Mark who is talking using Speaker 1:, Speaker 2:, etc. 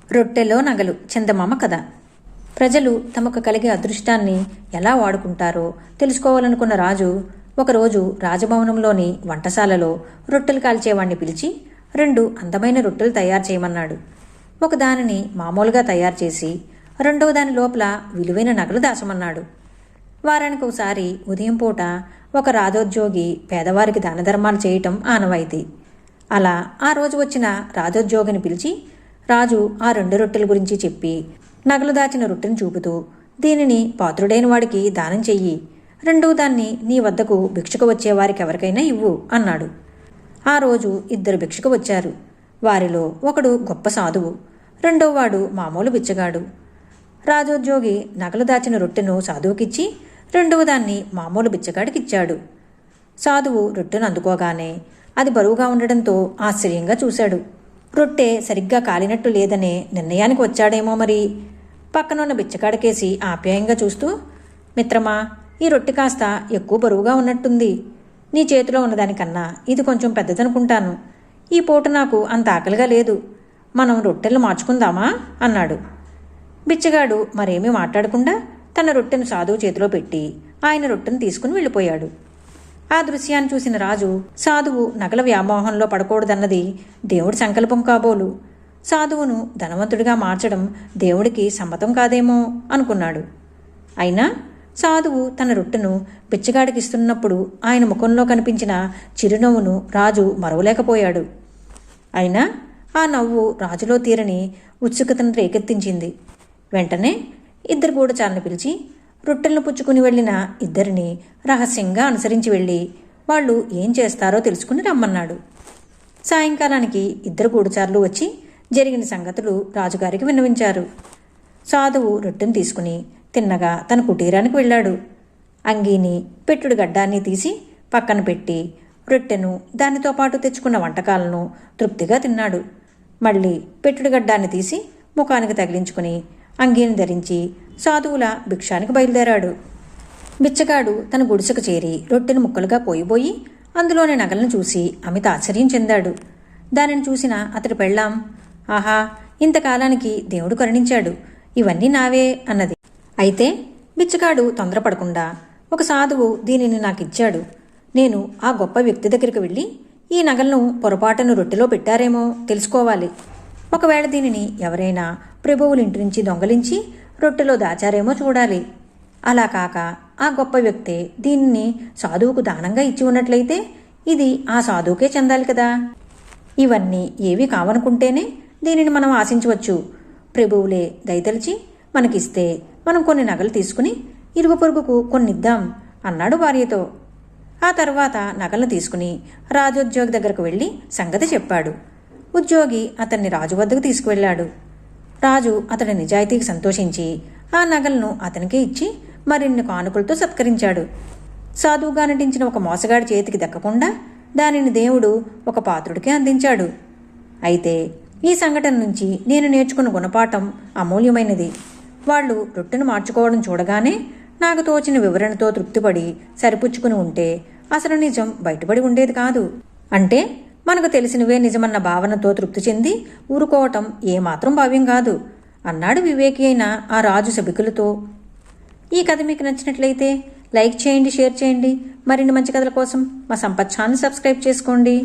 Speaker 1: రొట్టెలో నగలు చందమామ కథ. ప్రజలు తమకు కలిగే అదృష్టాన్ని ఎలా వాడుకుంటారో తెలుసుకోవాలనుకున్న రాజు ఒకరోజు రాజభవనంలోని వంటశాలలో రొట్టెలు కాల్చేవాణ్ణి పిలిచి 2 అందమైన రొట్టెలు తయారు చేయమన్నాడు. ఒకదానిని మామూలుగా తయారు చేసి రెండవ దాని లోపల విలువైన నగలు దాచమన్నాడు. వారానికి ఒకసారి ఉదయం పూట ఒక రాజోద్యోగి పేదవారికి దానధర్మాలు చేయటం ఆనవాయితీ. అలా ఆ రోజు వచ్చిన రాజోద్యోగిని పిలిచి రాజు ఆ 2 రొట్టెల గురించి చెప్పి నగలు దాచిన రొట్టెను చూపుతూ, దీనిని పాత్రుడైన వాడికి దానం చెయ్యి, రెండవ దాన్ని నీ వద్దకు భిక్షకు వచ్చేవారికి ఎవరికైనా ఇవ్వు అన్నాడు. ఆ రోజు 2 భిక్షకు వచ్చారు. వారిలో ఒకడు గొప్ప సాధువు, రెండోవాడు మామూలు బిచ్చగాడు. రాజోద్యోగి నగలు దాచిన రొట్టెను సాధువుకిచ్చి రెండవ దాన్ని మామూలు బిచ్చగాడికిచ్చాడు. సాధువు రొట్టెను అందుకోగానే అది బరువుగా ఉండడంతో ఆశ్చర్యంగా చూశాడు. రొట్టె సరిగ్గా కాలినట్టు లేదనే నిర్ణయానికి వచ్చాడేమో మరి. పక్కనున్న బిచ్చగాడికేసి ఆప్యాయంగా చూస్తూ, మిత్రమా, ఈ రొట్టె కాస్త ఎక్కువ బరువుగా ఉన్నట్టుంది. నీ చేతిలో ఉన్నదానికన్నా ఇది కొంచెం పెద్దదనుకుంటాను. ఈ పూట నాకు అంత ఆకలిగా లేదు. మనం రొట్టెలు మార్చుకుందామా అన్నాడు. బిచ్చగాడు మరేమీ మాట్లాడకుండా తన రొట్టెను సాధువు చేతిలో పెట్టి ఆయన రొట్టెను తీసుకుని వెళ్ళిపోయాడు. ఆ దృశ్యాన్ని చూసిన రాజు, సాధువు నగల వ్యామోహంలో పడకూడదన్నది దేవుడి సంకల్పం కాబోలు. సాధువును ధనవంతుడిగా మార్చడం దేవుడికి సమ్మతం కాదేమో అనుకున్నాడు. అయినా సాధువు తన రొట్టెను బిచ్చగాడికిస్తున్నప్పుడు ఆయన ముఖంలో కనిపించిన చిరునవ్వును రాజు మరవలేకపోయాడు. అయినా ఆ నవ్వు రాజులో తీరని ఉత్సుకతను రేకెత్తించింది. వెంటనే 2 గూఢచారులను పిలిచి రొట్టెలను పుచ్చుకుని వెళ్లిన 2 రహస్యంగా అనుసరించి వెళ్ళి వాళ్ళు ఏం చేస్తారో తెలుసుకుని రమ్మన్నాడు. సాయంకాలానికి 2 గూఢచారులు వచ్చి జరిగిన సంగతులు రాజుగారికి విన్నవించారు. సాధువు రొట్టెను తీసుకుని తిన్నగా తన కుటీరానికి వెళ్ళాడు. అంగీని పెట్టుడు గడ్డాన్ని తీసి పక్కన పెట్టి రొట్టెను దానితో పాటు తెచ్చుకున్న వంటకాలను తృప్తిగా తిన్నాడు. మళ్ళీ పెట్టుడు గడ్డాన్ని తీసి ముఖానికి తగిలించుకుని అంగీని ధరించి సాధువుల భిక్షానికి బయలుదేరాడు. బిచ్చగాడు తన గుడిసెకు చేరి రొట్టెను ముక్కలుగా పోయిపోయి అందులోని నగలను చూసి అమిత ఆశ్చర్యం చెందాడు. దానిని చూసిన అతడి పెళ్ళాం, ఆహా, ఇంతకాలానికి దేవుడు కరుణించాడు, ఇవన్నీ నావే అన్నది. అయితే బిచ్చగాడు తొందరపడకుండా, ఒక సాధువు దీనిని నాకిచ్చాడు. నేను ఆ గొప్ప వ్యక్తి దగ్గరికి వెళ్ళి ఈ నగలను పొరపాటును రొట్టెలో పెట్టారేమో తెలుసుకోవాలి. ఒకవేళ దీనిని ఎవరైనా ప్రభువులింటి నుంచి దొంగలించి రొట్టెలో దాచారేమో చూడాలి. అలా కాక ఆ గొప్ప వ్యక్తే దీనిని సాధువుకు దానంగా ఇచ్చి ఉన్నట్లయితే ఇది ఆ సాధువుకే చెందాలి కదా. ఇవన్నీ ఏవి కావనుకుంటేనే దీనిని మనం ఆశించవచ్చు. ప్రభువులే దయతలిచి మనకిస్తే మనం కొన్ని నగలు తీసుకుని ఇరుగు పొరుగుకు కొన్నిద్దాం అన్నాడు భార్యతో. ఆ తర్వాత నగలను తీసుకుని రాజోద్యోగి దగ్గరకు వెళ్ళి సంగతి చెప్పాడు. ఉద్యోగి అతన్ని రాజు వద్దకు తీసుకువెళ్ళాడు. రాజు అతడి నిజాయితీకి సంతోషించి ఆ నగలను అతనికే ఇచ్చి మరిన్ని కానుకలతో సత్కరించాడు. సాధువుగా నటించిన ఒక మోసగాడి చేతికి దక్కకుండా దానిని దేవుడు ఒక పాత్రుడికే అందించాడు. అయితే ఈ సంఘటన నుంచి నేను నేర్చుకున్న గుణపాఠం అమూల్యమైనది. వాళ్ళు రొట్టెను మార్చుకోవడం చూడగానే నాకు తోచిన వివరణతో తృప్తిపడి సరిపుచ్చుకుని ఉంటే అసలు నిజం బయటపడి ఉండేది కాదు. అంటే మనకు తెలిసినవే నిజమన్న భావనతో తృప్తి చెంది ఊరుకోవటం ఏమాత్రం భావ్యం కాదు అన్నాడు వివేకి అయిన ఆ రాజు సభికులతో. ఈ కథ మీకు నచ్చినట్లయితే లైక్ చేయండి, షేర్ చేయండి. మరిన్ని మంచి కథల కోసం మా సంపత్ ఛానల్ సబ్స్క్రైబ్ చేసుకోండి.